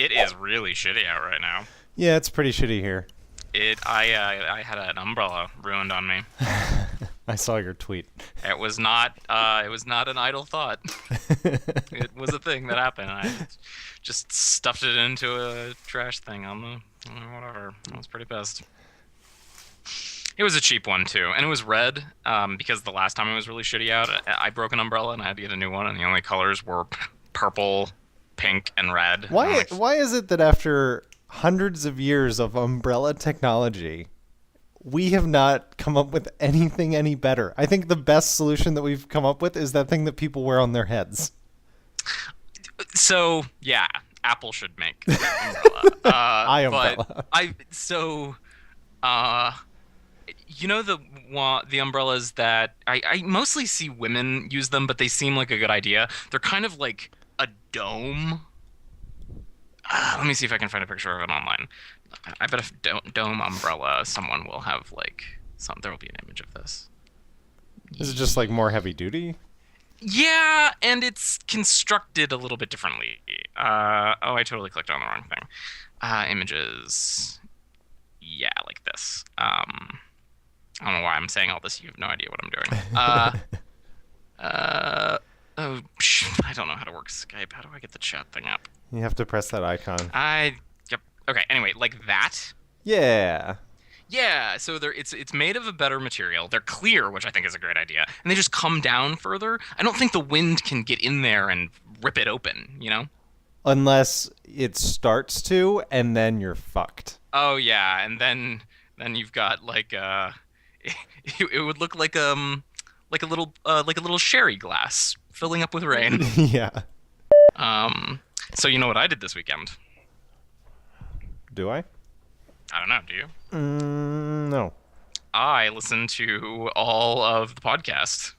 It is really shitty out right now. Yeah, it's pretty shitty here. I had an umbrella ruined on me. I saw your tweet. It was not an idle thought. It was a thing that happened. I just stuffed it into a trash thing on the whatever. I was pretty pissed. It was a cheap one too, and it was red because the last time it was really shitty out, I broke an umbrella and I had to get a new one, and the only colors were purple, pink, and red. Why is it that after hundreds of years of umbrella technology, we have not come up with anything any better? I think the best solution that we've come up with is that thing that people wear on their heads. So yeah, Apple should make an umbrella. Eye umbrella. You know the umbrellas that I mostly see women use them, but they seem like a good idea. They're kind of like a dome. Let me see if I can find a picture of it online. I bet if dome umbrella, someone will have there will be an image of this. Is it just like more heavy duty? Yeah, and it's constructed a little bit differently. I totally clicked on the wrong thing. Images. Yeah, like this. I don't know why I'm saying all this. You have no idea what I'm doing. I don't know how to work Skype. How do I get the chat thing up? You have to press that icon. Yep. Okay. Anyway, like that. Yeah. Yeah. So it's made of a better material. They're clear, which I think is a great idea, and they just come down further. I don't think the wind can get in there and rip it open. You know. Unless it starts to, and then you're fucked. Oh yeah, and then you've got it would look like a little sherry glass filling up with rain. Yeah. So you know what I did this weekend? Do I? I don't know. Do you? No. I listened to all of the podcast,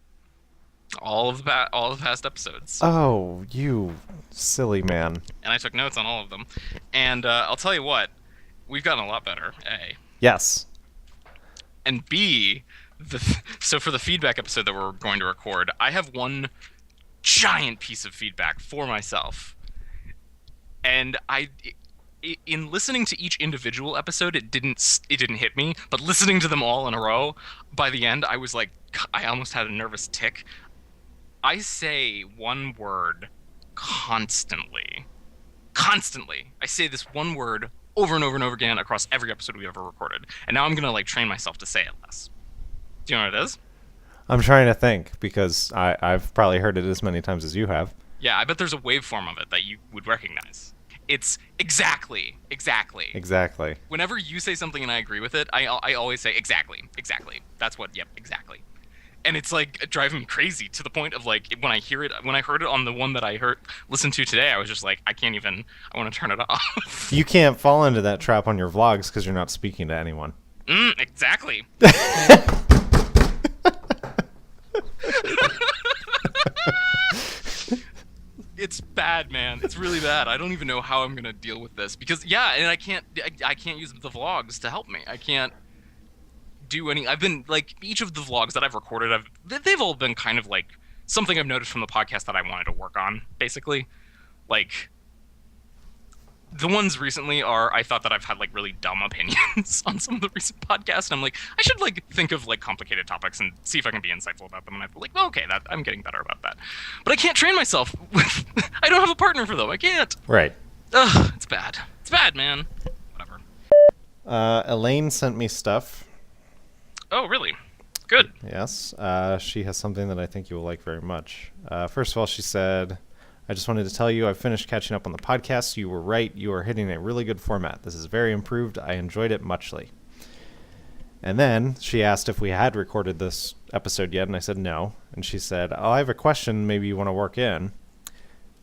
all of the past episodes. Oh, you silly man. And I took notes on all of them. And I'll tell you what, we've gotten a lot better. A. Yes. And B. So for the feedback episode that we're going to record, I have one giant piece of feedback for myself. And in listening to each individual episode, it didn't hit me, but listening to them all in a row, by the end, I was like, I almost had a nervous tick. I say one word constantly. Constantly. I say this one word over and over and over again across every episode we ever recorded. And now I'm going to train myself to say it less. Do you know what it is? I'm trying to think because I've probably heard it as many times as you have. Yeah, I bet there's a waveform of it that you would recognize. It's exactly. Exactly. Whenever you say something and I agree with it, I always say exactly. That's what, yep, exactly. And it's driving me crazy to the point of when I heard it on the one that I listened to today, I was just like, I want to turn it off. You can't fall into that trap on your vlogs because you're not speaking to anyone. Exactly. It's bad, man. It's really bad. I don't even know how I'm gonna deal with this because and I can't use the vlogs to help me. I can't do any. I've been each of the vlogs that I've recorded, they've all been kind of something I've noticed from the podcast that I wanted to work on. Basically, the ones recently are I thought that I've had really dumb opinions on some of the recent podcasts, and I'm I should think of complicated topics and see if I can be insightful about them. And I'm okay, that I'm getting better about that, but I can't train myself. I don't have a partner for them. I can't. Right. Ugh, it's bad. It's bad, man. Whatever. Elaine sent me stuff. Oh, really? Good. Yes. She has something that I think you will like very much. First of all, she said, I just wanted to tell you I've finished catching up on the podcast. You were right. You are hitting a really good format. This is very improved. I enjoyed it muchly. And then she asked if we had recorded this episode yet, and I said no. And she said, I have a question maybe you want to work in.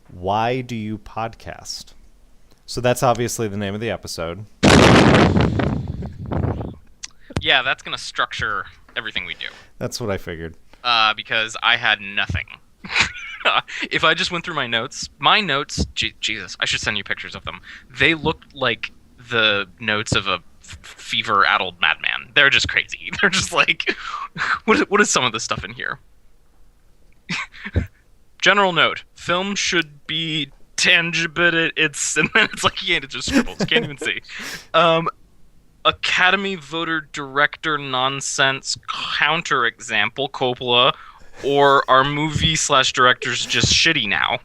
Why do you podcast? So that's obviously the name of the episode. Yeah, that's going to structure everything we do. That's what I figured. Because I had nothing. If I just went through my notes, Jesus, I should send you pictures of them. They looked like the notes of a fever-addled madman. They're just crazy. They're just what is some of the stuff in here? General note, film should be tangible. It's and then it's like it just scribbles. Can't even see. Academy voter director nonsense counterexample Coppola, or are movie/directors just shitty now?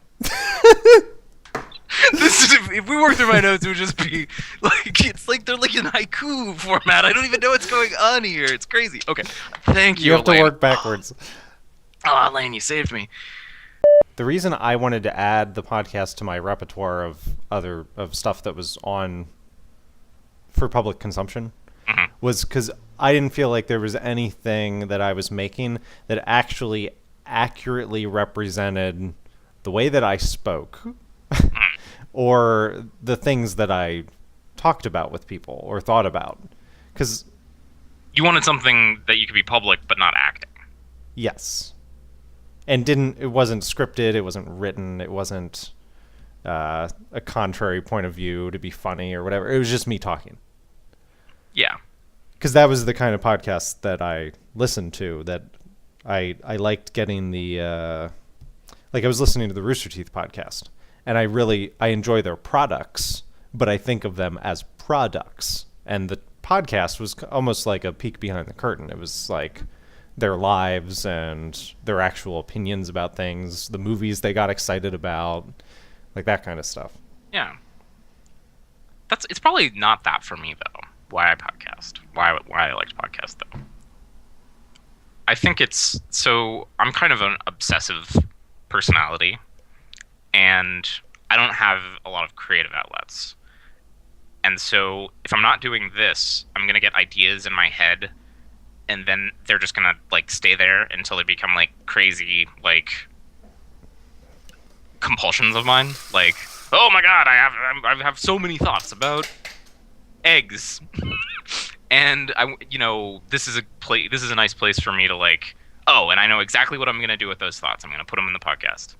If we work through my notes, it would just be like it's like they're like in haiku format. I don't even know what's going on here. It's crazy. Okay, thank you. You have Elaine. to work backwards. Oh, Elaine, you saved me. The reason I wanted to add the podcast to my repertoire of stuff that was on for public consumption was because I didn't feel like there was anything that I was making that actually accurately represented the way that I spoke or the things that I talked about with people or thought about. Because you wanted something that you could be public but not acting. Yes. And it wasn't scripted, it wasn't written, it wasn't a contrary point of view to be funny or whatever. It was just me talking. Yeah. Because that was the kind of podcast that I listened to, that I liked getting the... like I was listening to the Rooster Teeth podcast, and I enjoy their products, but I think of them as products. And the podcast was almost like a peek behind the curtain. It was like their lives and their actual opinions about things, the movies they got excited about, like that kind of stuff. Yeah. It's probably not that for me, though. Why I podcast. Why I like to podcast, though. I think it's... So, I'm kind of an obsessive personality, and I don't have a lot of creative outlets. And so, if I'm not doing this, I'm going to get ideas in my head, and then they're just going to, like, stay there until they become, like, crazy, like, compulsions of mine. Like, oh my god, I have so many thoughts about eggs. And this is a nice place for me to, like, oh, and I know exactly what I'm going to do with those thoughts. I'm going to put them in the podcast.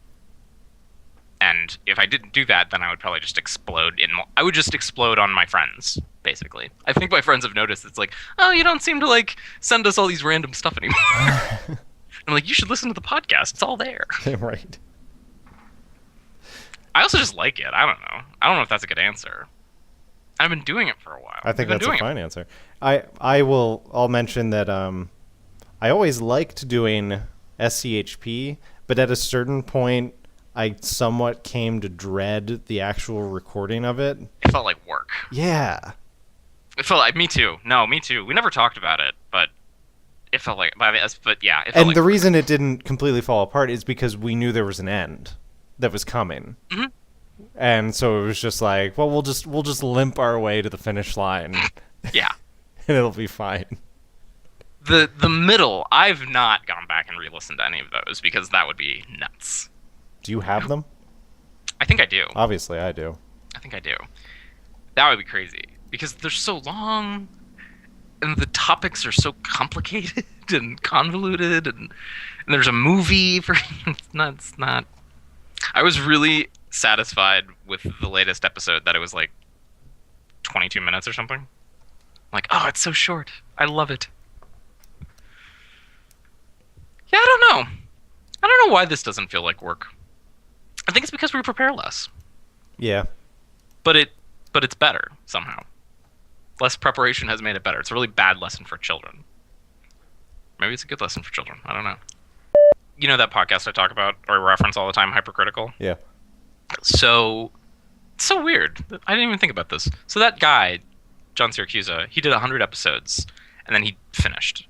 And if I didn't do that, then I would probably just explode I would just explode on my friends, basically. I think my friends have noticed it's like, oh, you don't seem to, like, send us all these random stuff anymore. I'm like, you should listen to the podcast. It's all there. Right. I also just like it. I don't know. I don't know if that's a good answer. I've been doing it for a while. I think that's a fine answer. I'll mention that I always liked doing SCHP, but at a certain point, I somewhat came to dread the actual recording of it. It felt like work. Yeah. It felt like... Me too. No, me too. We never talked about it, but it felt like... But yeah, it felt and like the work. reason it didn't completely fall apart is because we knew there was an end that was coming. Mm-hmm. And so it was just like, well, we'll just limp our way to the finish line. Yeah. And it'll be fine. The middle, I've not gone back and re-listened to any of those because that would be nuts. Do you have them? I think I do. Obviously, I do. I think I do. That would be crazy because they're so long and the topics are so complicated and convoluted and there's a movie for... It's not... I was really satisfied with the latest episode that it was like 22 minutes or something. I'm like, oh, it's so short. I love it. Yeah, I don't know. I don't know why this doesn't feel like work. I think it's because we prepare less. Yeah. But it's better somehow. Less preparation has made it better. It's a really bad lesson for children. Maybe it's a good lesson for children. I don't know. You know that podcast I talk about or reference all the time, Hypercritical? Yeah. So weird. I didn't even think about this. So that guy, John Siracusa, he did 100 episodes, and then he finished.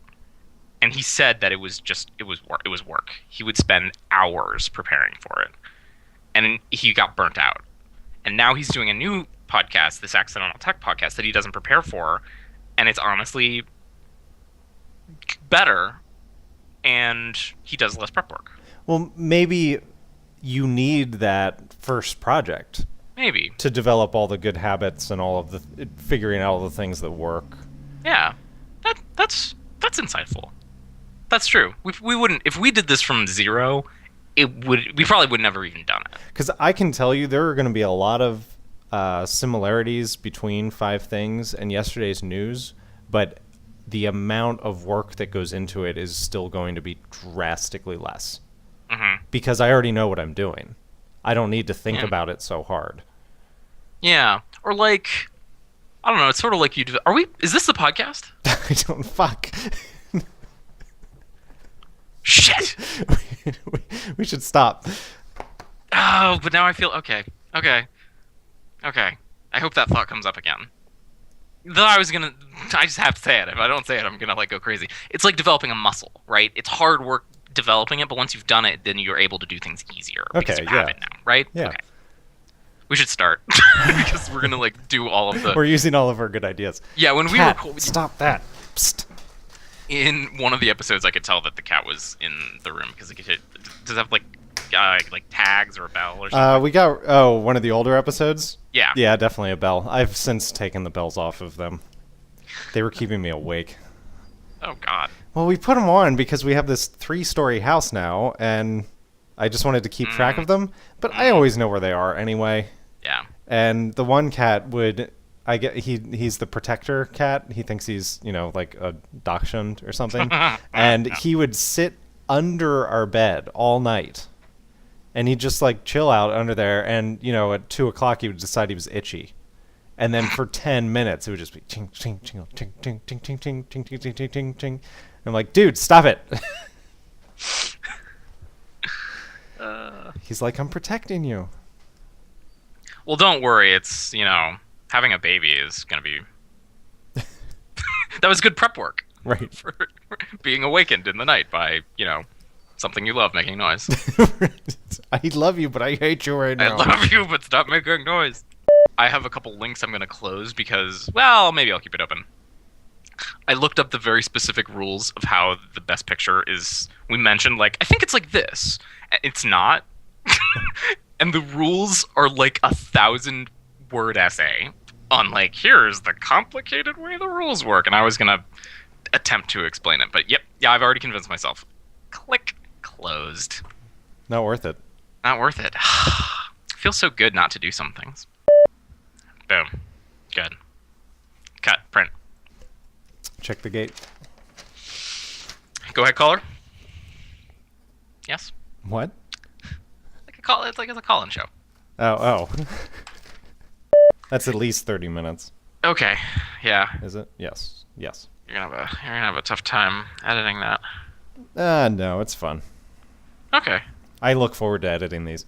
And he said that it was work. He would spend hours preparing for it. And he got burnt out. And now he's doing a new podcast, this Accidental Tech podcast, that he doesn't prepare for, and it's honestly better, and he does less prep work. Well, maybe you need that first project. Maybe. To develop all the good habits and all of the figuring out all the things that work. Yeah. That's insightful. That's true. We wouldn't, if we did this from zero, we probably would never even done it. Because I can tell you there are going to be a lot of similarities between 5 Things and yesterday's news, but the amount of work that goes into it is still going to be drastically less. Mm-hmm. Because I already know what I'm doing. I don't need to think Yeah. about it so hard. Yeah. Or like, I don't know. It's sort of like you do. Is this the podcast? I don't fuck. Shit. We should stop. Oh, but now I feel okay. Okay. I hope that thought comes up again. Though I just have to say it. If I don't say it, I'm gonna like go crazy. It's like developing a muscle, right? It's hard work developing it, but once you've done it, then you're able to do things easier because Okay, you have yeah. it now, right? Yeah. Okay. We should start because we're gonna like do all of the. We're using all of our good ideas. Yeah, when we Cat, record stop that. Psst. in one of the episodes, I could tell that the cat was in the room because it does it have like tags or a bell or something. We got one of the older episodes. Yeah. Yeah, definitely a bell. I've since taken the bells off of them. They were keeping me awake. Oh God. Well, we put them on because we have this 3-story house now, and I just wanted to keep track of them. But I always know where they are anyway. Yeah. And the one cat he's the protector cat. He thinks he's, like a dachshund or something. And he would sit under our bed all night. And he'd just like chill out under there, and at 2:00 he would decide he was itchy. And then for 10 minutes it would just be ting ting ting ting ting ting ting ting ting ting ting ting ting ting. I'm like, dude, stop it. He's like, I'm protecting you. Well, don't worry. It's having a baby is gonna be. That was good prep work. Right. For being awakened in the night by something you love making noise. I love you, but I hate you right now. I love you, but stop making noise. I have a couple links I'm going to close because, well, maybe I'll keep it open. I looked up the very specific rules of how the best picture is. We mentioned, I think it's like this. It's not. And the rules are like 1,000-word essay on, here's the complicated way the rules work. And I was going to attempt to explain it. But, yeah, I've already convinced myself. Click. Closed. Not worth it. Not worth it. Feels so good not to do some things. Boom. Good. Cut. Print. Check the gate. Go ahead, caller. Yes. What? It's like it's a call-in show. Oh. That's at least 30 minutes. Okay. Yeah. Is it? Yes. You're gonna have a tough time editing that. No, it's fun. Okay. I look forward to editing these.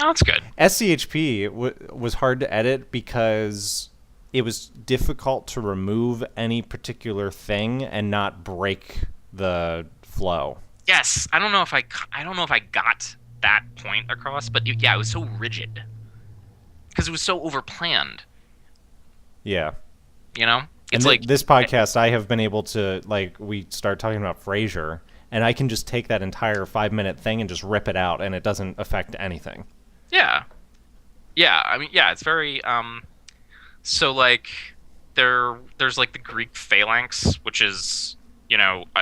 Oh, that's good. SCHP was hard to edit because it was difficult to remove any particular thing and not break the flow. Yes. I don't know if I got that point across, but it was so rigid because it was so overplanned. Yeah. It's this podcast, I have been able to, we start talking about Frasier, and I can just take that entire 5-minute thing and just rip it out, and it doesn't affect anything. Yeah. I mean, it's very so there's the Greek phalanx, which is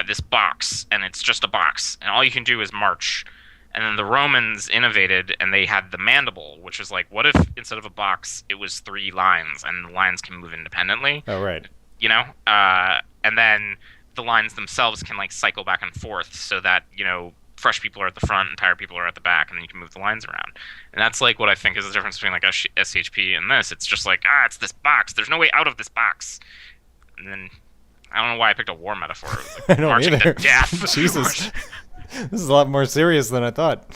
this box, and it's just a box, and all you can do is march. And then the Romans innovated, and they had the mandible, which was what if instead of a box it was 3 lines, and the lines can move independently. Oh, right. And then the lines themselves can cycle back and forth, so that fresh people are at the front and tired people are at the back, and then you can move the lines around. And that's what I think is the difference between SCHP and this. It's just it's this box. There's no way out of this box. And then I don't know why I picked a war metaphor. I don't marching either. to death. Jesus. This is a lot more serious than I thought.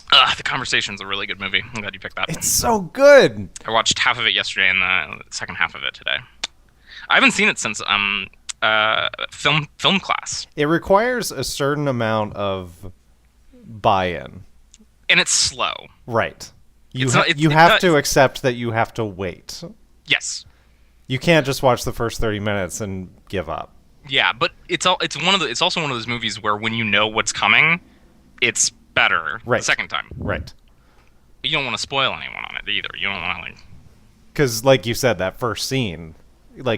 The Conversation's a really good movie. I'm glad you picked that. It's so good. I watched half of it yesterday and the second half of it today. I haven't seen it since film class. It requires a certain amount of buy-in. And it's slow. Right. You It have to accept that you have to wait. Yes. You can't just watch the first 30 minutes and give up. Yeah, but it's also one of those movies where when you know what's coming, it's better the second time. Right. You don't want to spoil anyone on it either. You don't want to because like you said, that first scene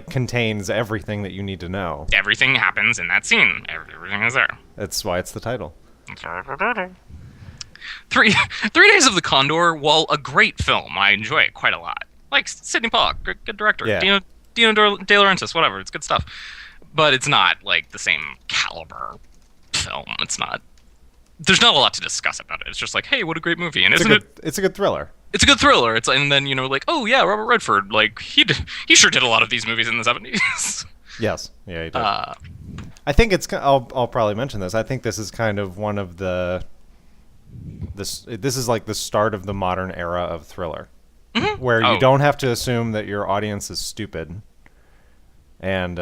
contains everything that you need to know. Everything happens in that scene. Everything is there. That's why it's the title. 3 Days of the Condor, while a great film, I enjoy it quite a lot. Sidney Pollack, good director. Yeah. Dino De Laurentiis, whatever. It's good stuff. But it's not the same caliber film. It's not. there's not a lot to discuss about it. It's just like, hey, what a great movie, and It's a good thriller. it's a good thriller. It's and then like, oh yeah, Robert Redford, like he sure did a lot of these movies in the 70s. Yes, yeah, he did. I think it's. I'll probably mention this. I think this is kind of one of the. This is like the start of the modern era of thriller, where you don't have to assume that your audience is stupid, and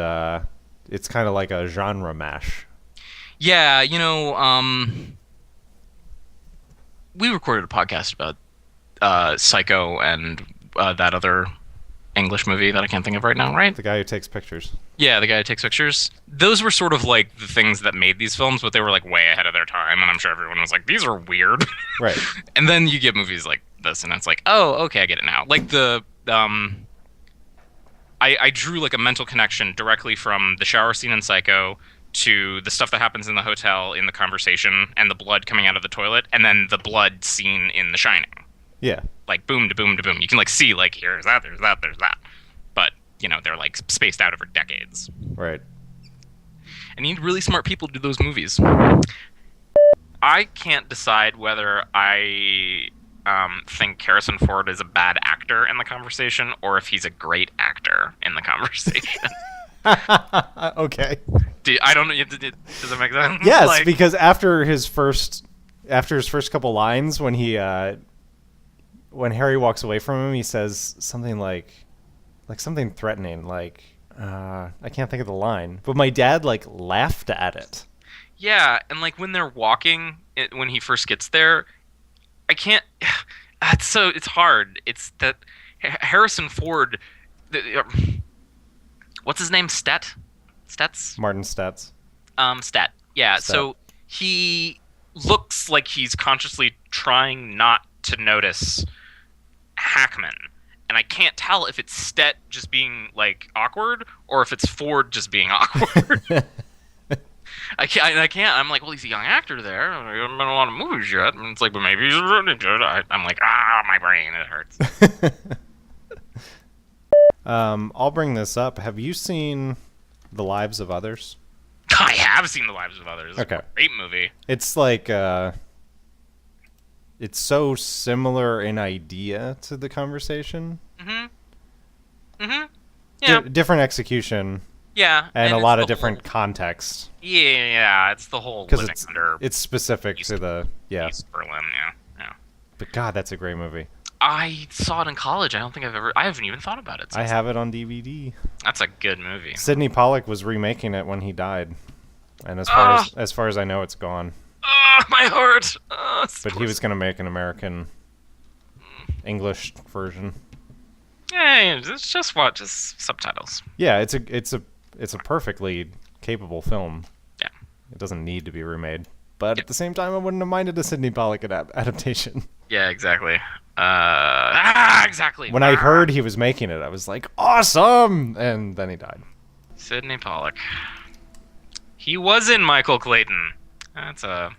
it's kind of like a genre mash. Yeah, we recorded a podcast about Psycho and that other English movie that I can't think of right now, right? The guy who takes pictures. Yeah, the guy who takes pictures. Those were sort of like the things that made these films, but they were like way ahead of their time, and I'm sure everyone was like, these are weird. Right. And then you get movies like this, and it's like, oh, okay, I get it now. Like I drew like a mental connection directly from the shower scene in Psycho to the stuff that happens in the hotel in the conversation and the blood coming out of the toilet, and then the blood scene in The Shining. Yeah. Like boom to boom to boom. You can like see like here's that, there's that, there's that. But, they're like spaced out over decades. Right. And you need really smart people to do those movies. I can't decide whether I think Harrison Ford is a bad actor in the conversation or if he's a great actor in the conversation. Okay. I don't know. Does it make sense? Yes, because after his first couple lines, when Harry walks away from him, he says something like something threatening, like I can't think of the line, but my dad like laughed at it. Yeah, and like when they're walking, when he first gets there, I can't. It's hard. It's that Harrison Ford. What's his name? Stets. Martin Stets. Stat. Yeah. Stat. So he looks like he's consciously trying not to notice Hackman, and I can't tell if it's Stet just being like awkward or if it's Ford just being awkward. I can't. I'm like, well, he's a young actor there. He hasn't been in a lot of movies yet. And it's like, but maybe he's really good. I'm like, my brain, it hurts. I'll bring this up. Have you seen The Lives of Others? I have seen The Lives of Others. Okay. It's a great movie. It's like, it's so similar in idea to The Conversation. Yeah. Different execution. Yeah. And a lot of different context. Yeah, it's the whole living under. It's specific to the East Berlin. Yeah. But God, that's a great movie. I saw it in college. I haven't even thought about it. I have it on DVD. That's a good movie. Sidney Pollack was remaking it when he died, and as far as I know, it's gone. My heart. But he was going to make an American English version. Yeah, it's just subtitles. Yeah, it's a perfectly capable film. Yeah, it doesn't need to be remade. But at the same time, I wouldn't have minded a Sidney Pollack adaptation. Yeah, exactly. Exactly. When I heard he was making it, I was like, awesome! And then he died. Sidney Pollack. He was in Michael Clayton. That's a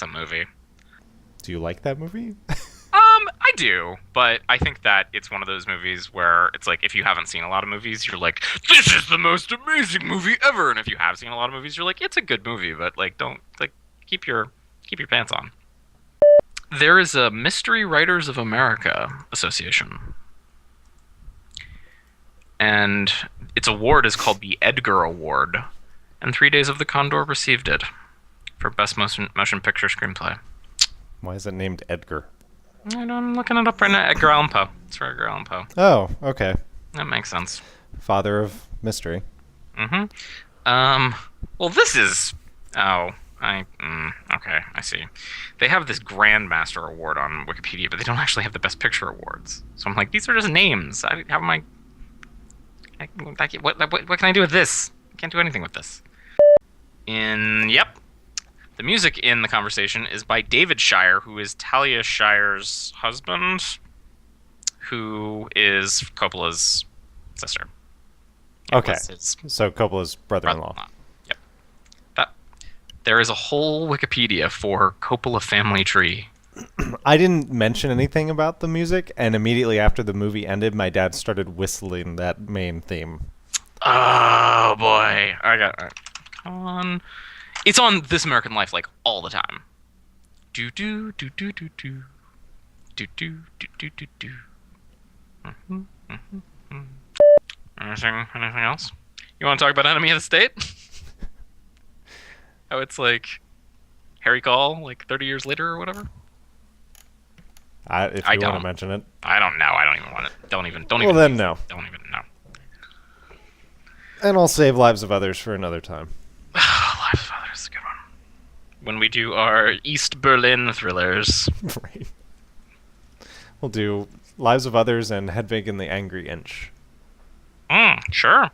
movie. Do you like that movie? I do, but I think that it's one of those movies where it's like if you haven't seen a lot of movies, you're like, this is the most amazing movie ever. And if you have seen a lot of movies, you're like, it's a good movie, but like don't like keep your pants on. There is a Mystery Writers of America Association. And its award is called the Edgar Award. And 3 Days of the Condor received it for Best Motion Picture Screenplay. Why is it named Edgar? I'm looking it up right now. Edgar Allan Poe. It's for Edgar Allan Poe. Oh, okay. That makes sense. Father of mystery. Well, this is... okay, I see. They have this Grandmaster Award on Wikipedia, but they don't actually have the Best Picture Awards. So I'm like, these are just names. How am I... What can I do with this? I can't do anything with this. The music in The Conversation is by David Shire, who is Talia Shire's husband, who is Coppola's sister. Okay, so Coppola's brother-in-law. Yep. There is a whole Wikipedia for Coppola family tree. I didn't mention anything about the music, and immediately after the movie ended, my dad started whistling that main theme. Oh, boy. Come on. It's on This American Life, like, all the time. do do do do do do do do do do do do. Anything else? You want to talk about Enemy of the State? How it's like Harry Call, like 30 years later or whatever. If you want to mention it, I don't know. I don't even want it. Don't even. Well, then no. Don't even know. And I'll save Lives of Others for another time. Lives of Others is a good one. When we do our East Berlin thrillers. Right. We'll do Lives of Others and Hedwig and the Angry Inch. Sure.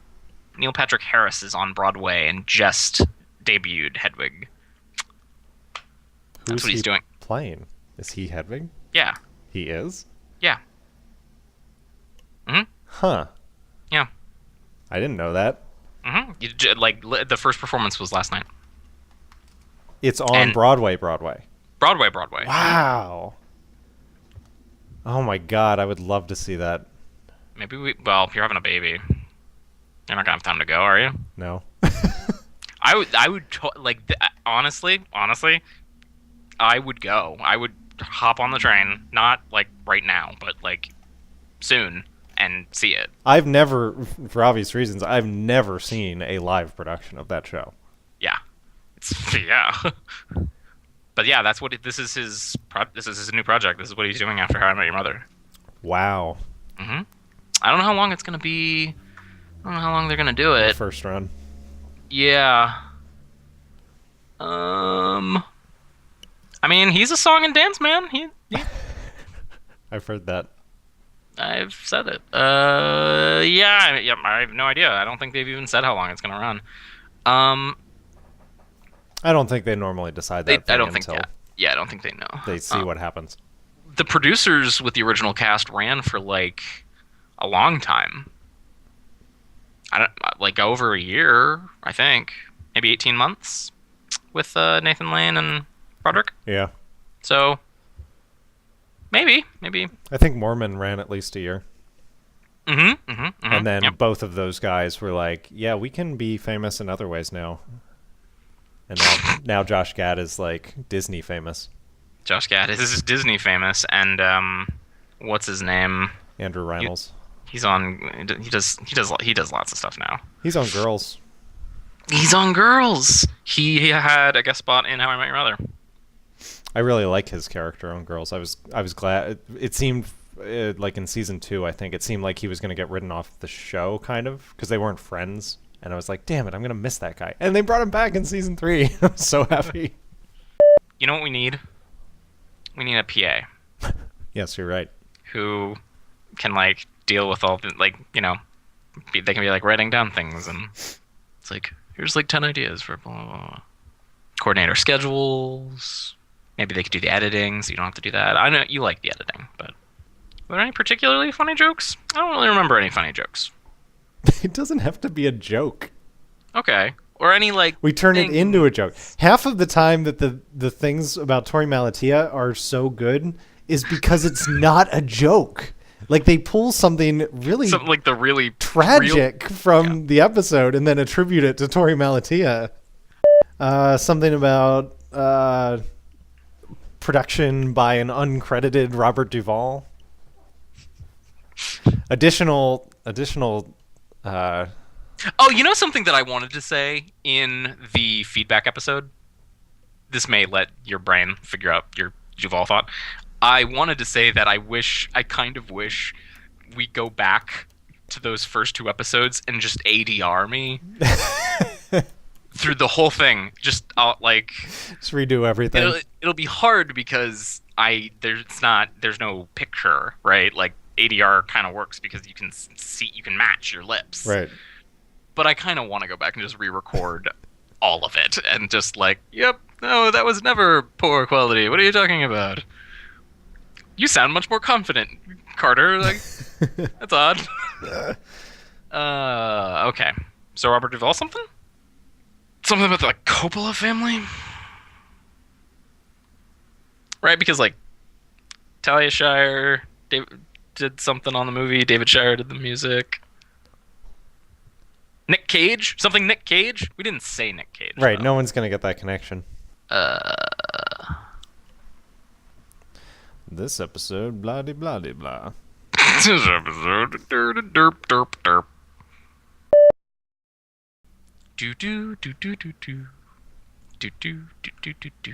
Neil Patrick Harris is on Broadway and just debuted Hedwig. That's what he's doing. Playing? Is he Hedwig? Yeah. He is? Yeah. Huh. Yeah. I didn't know that. Like, the first performance was last night. It's on Broadway. Broadway. Wow. Oh my god, I would love to see that. Maybe well, you're having a baby. You're not gonna have time to go, are you? No. I would honestly, I would go. I would hop on the train, not like right now, but like soon, and see it. I've never, for obvious reasons, I've never seen a live production of that show. Yeah. But yeah, that's what this is his new project. This is what he's doing after How I Met Your Mother. Wow. I don't know how long it's gonna be. I don't know how long they're gonna do it. The first run. Yeah. I mean, he's a song and dance man. He I've heard that. I've said it. Yeah, I have no idea. I don't think they've even said how long it's gonna run. I don't think they normally decide that. I don't think. Yeah, I don't think they know. They see what happens. The producers with the original cast ran for like a long time. Like over a year, I think, maybe 18 months, with Nathan Lane and Broderick. Yeah. So maybe. I think Mormon ran at least a year. And then both of those guys were like, "Yeah, we can be famous in other ways now." And now Josh Gad is like Disney famous. Josh Gad is Disney famous, and what's his name? Andrew Rannells. He's on. He does lots of stuff now. He's on Girls. He had a guest spot in How I Met Your Mother. I really like his character on Girls. I was glad. It seemed like in season 2, I think it seemed like he was going to get written off the show, kind of, because they weren't friends. And I was like, damn it, I'm going to miss that guy. And they brought him back in season 3. I'm so happy. You know what we need? We need a PA. Yes, you're right. Who can, like, deal with all the, like, you know, they can be, like, writing down things. And it's like, here's, like, 10 ideas for blah, blah, blah. Coordinator schedules. Maybe they could do the editing, so you don't have to do that. I know you like the editing, but were there any particularly funny jokes? I don't really remember any funny jokes. It doesn't have to be a joke. Okay. Or any, like... We turn it into a joke. Half of the time that the things about Tori Malatia are so good is because it's not a joke. Like, they pull something really... Something like the really... tragic from the episode and then attribute it to Tori Malatia. Something about production by an uncredited Robert Duvall. Additional Oh, you know something that I wanted to say in the feedback episode? This may let your brain figure out your Duvall thought. I wanted to say that I kind of wish we go back to those first 2 episodes and just ADR me through the whole thing. Just redo everything. It'll be hard because there's no picture, right? Like, ADR kind of works because you can match your lips. Right. But I kind of want to go back and just re-record all of it and just like, yep, no, that was never poor quality. What are you talking about? You sound much more confident, Carter. Like, that's odd. Okay. So Robert Duvall something? Something about the Coppola family? Right, because like Talia Shire did something on the movie. David Shire did the music. Nick Cage? Something Nick Cage? We didn't say Nick Cage. Right, though. No one's going to get that connection. This episode, blah de blah de blah. This episode, derp derp derp. Do do do do do do do do do do do do.